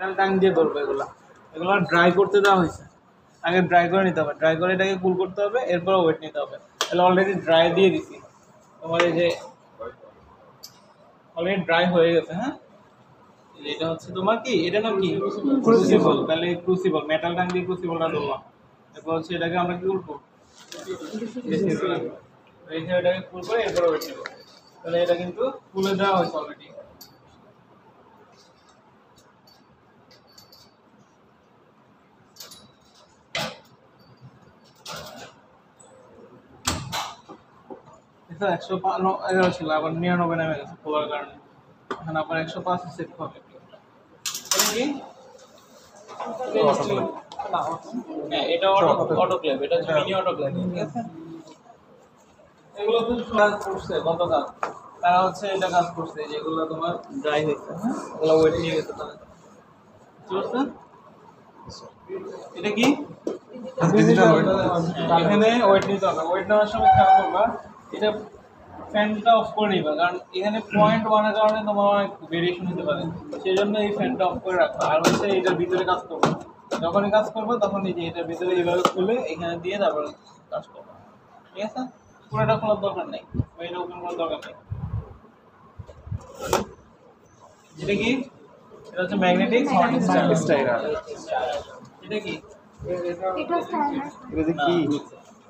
Metal tongue দিয়ে ধরবে এগুলো ড্রাই করতে দেওয়া হয়েছে। আগে ড্রাই করে নিতে হবে, ড্রাই করে এটাকে কুল করতে হবে, এরপর ওয়েট নিতে হবে। তাহলে অলরেডি ড্রাই দিয়ে দিছি তোমার, এই যে অলরেডি ড্রাই হয়ে গেছে। হ্যাঁ, এটা হচ্ছে তোমার কি, এটা নাম কি, ক্রুসিবল। তাহলে ক্রুসিবল, মেটাল টাং দিয়ে ক্রুসিবলটা ধরলাম। এরপর হচ্ছে এটাকে আমরা কি করবো, এটাকে কুল করে এরপর ওয়েট নেব। তাহলে এটা কিন্তু কুলে দেওয়া হয়েছে অলরেডি। এটা 111 ছিল, আবার 99 নামে গেছে খোলার কারণে। এখন আবার 105 সেট হবে। এটা কি, হ্যাঁ এটা অটোক্লেভ, এটা হচ্ছে মিনি অটোক্লেভ। ঠিক আছে, এগুলো তো কাজ করছে গতকাল, তারা হচ্ছে এটা কাজ করছে, যেগুলো তোমার ড্রাই হয়েছে। হ্যাঁ, ওগুলো ওয়েট নিয়ে গেছে তারা। বুঝতে এটা কি এখানে ওয়েট নিতে হবে। ওয়েট নেওয়ার সময় খেয়াল করবা, এটা ফ্যানটা অফ করে নিবা, কারণ এখানে 0.1 এর কারণে তোমার অনেক ভেরিয়েশন হতে পারে। সেই জন্য এই ফ্যানটা অফ করে রাখবা। আর হচ্ছে এটার ভিতরে কাজ করবো, যখনই কাজ করবো তখন এই যে এটার ভিতরে এইভাবে খুলে এখানে দিয়ে তারপরে কাজ করবো। ঠিক আছে, পুরোটা খোলার দরকার নেই, এটা ওপেন করার দরকার নেই। এটা কি, এটা হচ্ছে ম্যাগনেটিক স্টাইলার। এটা কি, এটা কি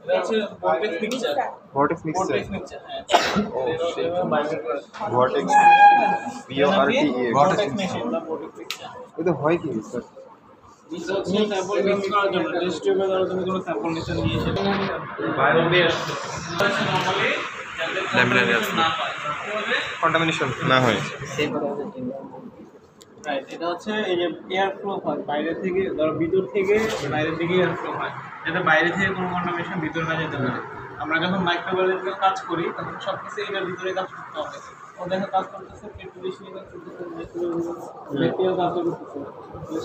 এটা হচ্ছে ভর্টেক্স মিক্সচার। ভর্টেক্স মিক্সচার হ্যাঁ, ভর্টেক্স ভর্টেক্স মেশিন বা ভর্টেক্স মিক্সচার। এটা হয় কি স্যার? এটা হচ্ছে স্যাম্পল মিক্স করার জন্য। টেস্ট টিউবে ধরো তুমি কোনো স্যাম্পল নিতে নিয়ে এসে বাইরে বের আসছে, নরমালি ল্যামিনার না হয়, কন্টামিনেশন না হয়। রাইট, এটা হচ্ছে এই যে এয়ার ফ্লো হয় বাইরে থেকে, ধরো ভিতর থেকে বাইরের দিকে এয়ার ফ্লো হয়, যাতে বাইরে থেকে কোনো কন্টামিনেশন ভিতরে না যেতে পারে। আমরা যখন মাইক্রোবায়োলজিতে কাজ করি তখন সব কিছু এটার ভিতরে কাজ করতে হবে। ও দেখো কাজ করতেছে, পেট্রোলিশিয়া কাজ করতেছে, ব্যাকটেরিয়াল কাজ করতেছে,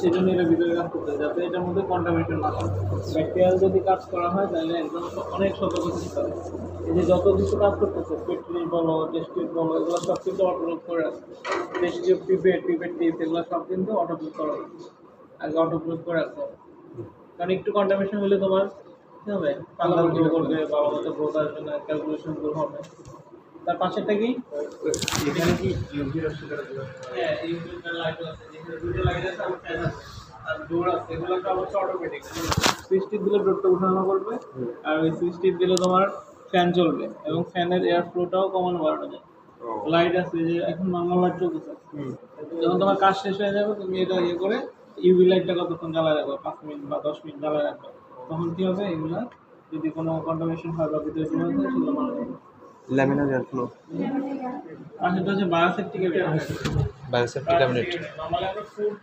সেই জন্য এটার ভিতরে কাজ করতে হবে যাতে এটার মধ্যে কন্টামিনেশন না হয়। ব্যাকটেরিয়াল যদি কাজ করা হয় তাহলে একদম অনেক সতর্ক থাকতে হবে। এই যে যত কিছু কাজ করতেছে, পেট্রোলি বলো, টেস্টিউব বলো, এগুলো সব কিন্তু অটোলোড করে রাখছে। টেস্টিউব, পিপেট টিপস, এগুলো সব কিন্তু অটোলোড করা হচ্ছে, আগে অটোলোড করে রাখতে হবে। কারণ একটু কন্টামিনেশন হলে তোমার কী হবে, পাল্লা উল্টো করবে, ভালো মতো গ্রোথ আসবে না, ক্যালকুলেশন ভুল হবে। তার পাশেরটা কি, এখানে কি হ্যাঁ ইউভিটা লাইট আছে, যেখানে দুটো লাইট আছে আর ফ্যান আছে আর ডোর আছে, এগুলো সব হচ্ছে অটোমেটিক। সুইচ টিপ দিলে ডোরটা উঠানো করবে, আর ওই সুইচ টিপ দিলে তোমার ফ্যান চলবে, এবং ফ্যানের এয়ার ফ্লোটাও কমানো বাড়ানো যায়। লাইট আছে, যে এখন নর্মাল লাইট চলতেছে, যখন তোমার কাজ শেষ হয়ে যাবে তুমি এটা ইয়ে করে ইউভি লাইটটা কতক্ষণ জ্বালায় রাখবে, 5 মিনিট বা 10 মিনিট জ্বালায় রাখবে। তখন কি হবে, এগুলা যদি কোনো কন্টামিনেশন হয় বা ভিতরে কোনো হয় সেগুলো মারা যাবে। ল্যামিনার এয়ার ফ্লো, আর সেটা হচ্ছে বায়োসেপ্টিকের বায়োসেপ্টিক ল্যামিনেট। নরমালি আমরা ফুড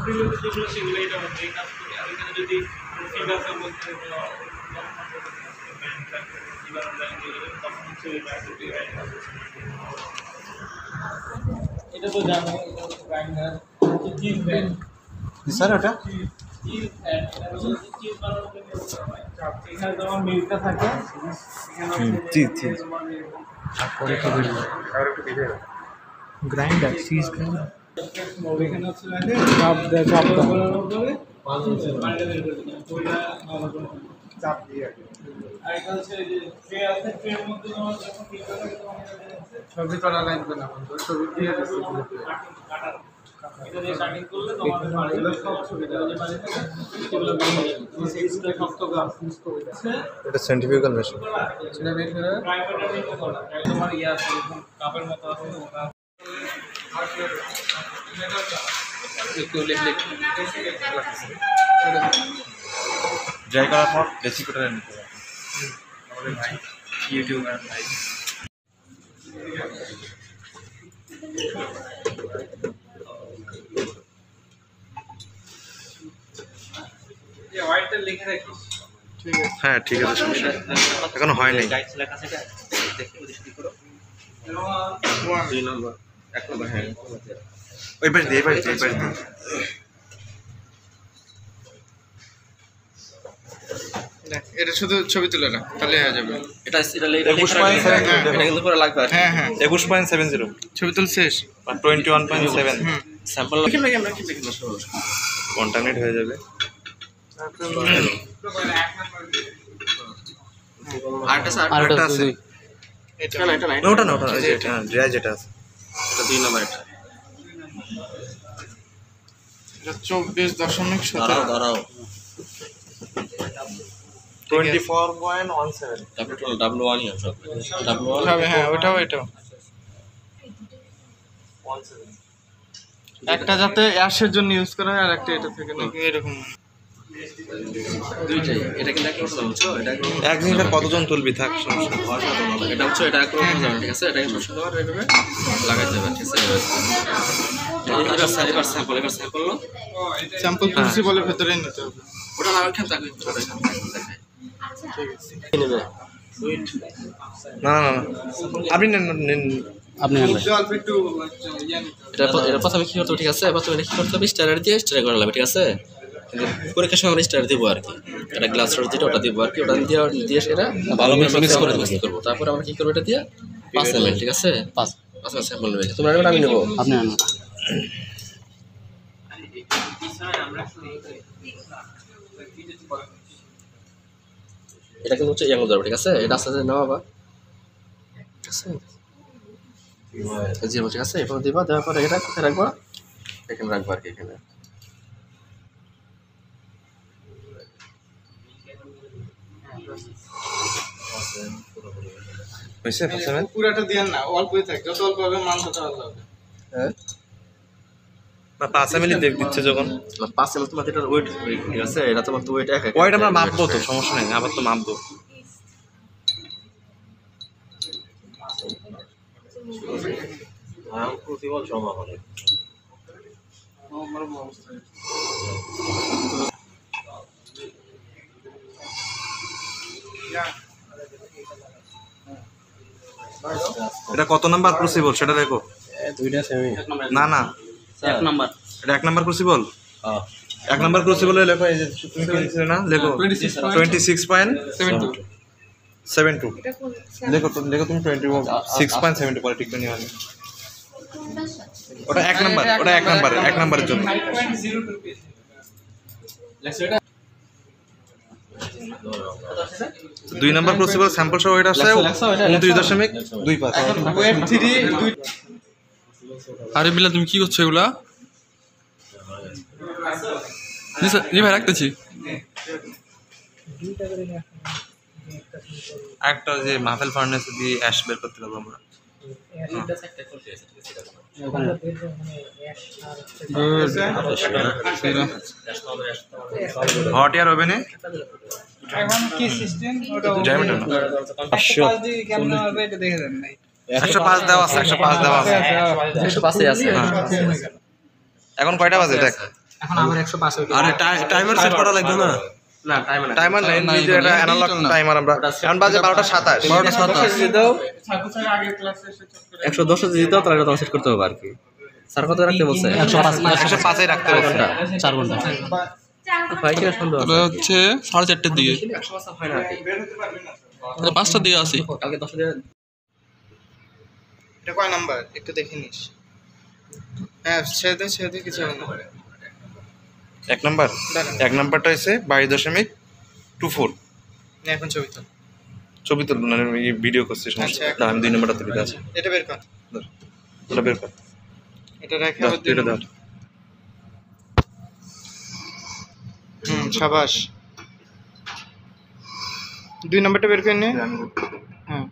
রিলেটেড যেগুলো সেগুলো এটা মধ্যে কাজ করি। আর এখানে যদি ফিডাসে বলতে এটা তো জানো, এটা হচ্ছে গ্রাইন্ডার, চিজ ব্যাগ। স্যার ওটা চিজ ব্যাগ, এটা হচ্ছে চিজ বানানোর জন্য এখানে তোমার মিল্কটা থাকে, এখানে চিজ তোমার গ্রাইন্ডার, চিজ গ্রাইন্ডার। এখানে হচ্ছে চাপ দেয়, চাপ বানানোর পরে পানিটা বের করে দিলাম, ওইটা ভালো করে চাপ দিয়ে আর এটা হচ্ছে যে ট্রে আছে, ট্রের মধ্যে তোমার যখন কি করে তোমার ছবি তোলা লাগবে না, ছবি দিয়ে দিচ্ছি। কাটার এটা দিয়ে কাটিং করলে তোমার পানিগুলো সব সুবিধা হবে, পানি থেকে সেগুলো বের হয়ে যাবে। এক্সট্রা শক্ত গ্লাস ইউজ করে আছে, এটা সেন্ট্রিফিউগাল মেশিন। সেটা বের করে ড্রাইভারটা নিতে পারো। তোমার ইয়া আছে, এরকম কাপের মতো আছে, ওটা একটু লিক ড্রাই করার পর রেসিপিটা নিতে হবে। আমাদের ভাই ইউটিউবার ভাই হোয়াইটটা লিখে রাখিস। হ্যাঁ ঠিক আছে, সমস্যা এখনো হয় নাই। এবং 2 নম্বর 1 নম্বর, হ্যাঁ ওই পাশ দিয়ে, এই পাশ দিয়ে, এই পাশ দিয়ে। এটা শুধু ছবি তুলে না, তাহলে হয়ে যাবে। এটা 21.7, এটা কিন্তু পুরো লাগবে। হ্যাঁ হ্যাঁ 21.70 ছবি তুল শেষ, 21.7। স্যাম্পল কন্টামিনেট হয়ে যাবে। আরেকটা আছে ওটা না ড্রাই যেটা আছে এটা 2 নাম্বার। এটা 24.17 দাঁড়াও 24.17 W1 ই আছে W1 হবে। হ্যাঁ ওটাও এটাও একটা যাতে অ্যাশের জন্য ইউজ করা হয় আর একটা এটা থেকে নাকি এরকম দুইটাই। এটা কিন্তু একটা কথা বলছো, এটা এক মিনিটে কতজন তুলবি থাক সমস্যা। এটা হচ্ছে এটা একটা কথা ঠিক আছে। এটাকে বসে দেওয়ার এইভাবে লাগাইতে হবে, ঠিক আছে। এবার স্যাম্পল লো স্যাম্পল ক্রুসিবলের ভেতরে নিতে হবে। ওটা লাগাই খেতে থাকবে। ঠিক আছে না না না আপনি নেন আপনি অল্প একটু ইয়া নিতে হবে। এটা প্রথমে কি করতে হবে, ঠিক আছে। প্রথমে এটা কি করতে হবে, স্টার দিয়ে স্টার করা লাগবে, ঠিক আছে। কিন্তু পরীক্ষার সময় আমরা স্টার দিব আর কি, এটা গ্লাস রড যেটা ওটা দিব আর কি। ওটা দিয়ে সেটা ভালো মিক্স করে করবো। তারপর আমরা কি করবো, এটা দিয়ে 5 ml, ঠিক আছে। 5 স্যাম্পল নেবে। তোমরা নেবে, আমি নেবো, আপনি আনো। এটা কিন্তু হচ্ছে ইয়াঙ্গ ধরবে, ঠিক আছে। এটা আস্তে আস্তে নেওয়া বা ঠিক আছে, জিরো, ঠিক আছে। এরপর দিবা, দেওয়ার পরে এটা কোথায় রাখবা, এখানে রাখবা আর কি, এখানে। হয়েছে পুরাটা দিয়েন না, অল্পই থাক, যত অল্প হবে মান তত ভালো হবে। হ্যাঁ, না 5 ml দিচ্ছে যখন 5 ml তোমার এটার ওয়েট, ঠিক আছে। এটা তোমার তো ওয়েট এক ওইটা আমরা মাপবো তো, সমস্যা নেই, আবার তো মাপবো। এটা কত নাম্বার ক্রুসিবল সেটা দেখো। দুইটা সেমি। না না এক নাম্বার। এটা 1 নাম্বার ক্রুসিবল। 1 নাম্বার ক্রুসিবলে লেখো, এই যে তুমি কি লিখছিলে না, লেখো 26.72 লেখো তো, লেখো তুমি 26.72 পরে ঠিক নিয়ে আসবে। ওটা 1 নাম্বার, ওটা 1 নাম্বারের জন্য। 2 নাম্বার ক্রুসিবল স্যাম্পল সহ এটা আছে 29.25। ওয়েট 3 2। আরে বিলা তুমি কি করছো এগুলা? জি ভাই রাখতেছি। একটা যে মাফেল ফার্নেস দিয়ে অ্যাশ বের করতে পারবো আমরা। হট এয়ার ওভেনে এখন কি সিস্টেম ওটা ডায়ামিটার না 5 দিয়ে কেমন হবে এটা দেখে দেন নাই। 105 দেওয়া আছে, 105 দেওয়া আছে। 105 এ আছে। এখন কয়টা বাজে দেখ। এখন আবার 105 হয়ে গেল। আরে টাইমার সেট করা লাগবে না। না, টাইমার না। টাইমার নেই, এই যে এটা অ্যানালগ টাইমার। আমরা এখন বাজে 12:27। 12:27 দাও। ছাত্রছাত্রী আগের ক্লাসে এসে চেক করে 110 যদি দাও তাহলে এটা সেট করতে হবে আর কি। স্যার কত রাখতে বলছে? 105 এ রাখতে হবে। 4 ঘন্টা। ভাই কি সন্দেহ আছে? এটা হচ্ছে 4:30টার দিকে, 105 হয় না আর কি। বের হতে পারবে না। এটা 5টার দিকে আসি। কালকে 10 দিয়ে এটা কয় নাম্বার একটু দেখে নিস। হ্যাঁ ছেড়ে কিছু হবে না। 1 নাম্বার, 1 নাম্বারটা হইছে 22.24। এখন ছবি তো ছবি তুলবো না, এই ভিডিও করছি সমস্যা। আচ্ছা, না আমি 2 নাম্বারটা তুলি আছে। এটা বের কর। এটা বের কর, এটা রেখে দাও, আবার এটা দাও। শাবাশ। 2 নাম্বারটা বের করে নে। হ্যাঁ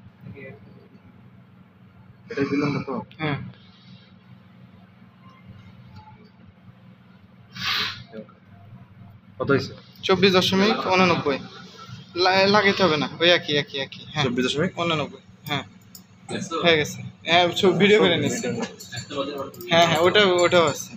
এটা 2 নাম্বার তো। হ্যাঁ কত হইছে? 24.89 লাগাইতে হবে না, ওই একই। হ্যাঁ 24.89। হ্যাঁ হয়ে গেছে। হ্যাঁ ভিডিও করে নিচ্ছি। হ্যাঁ ওটাও আছে।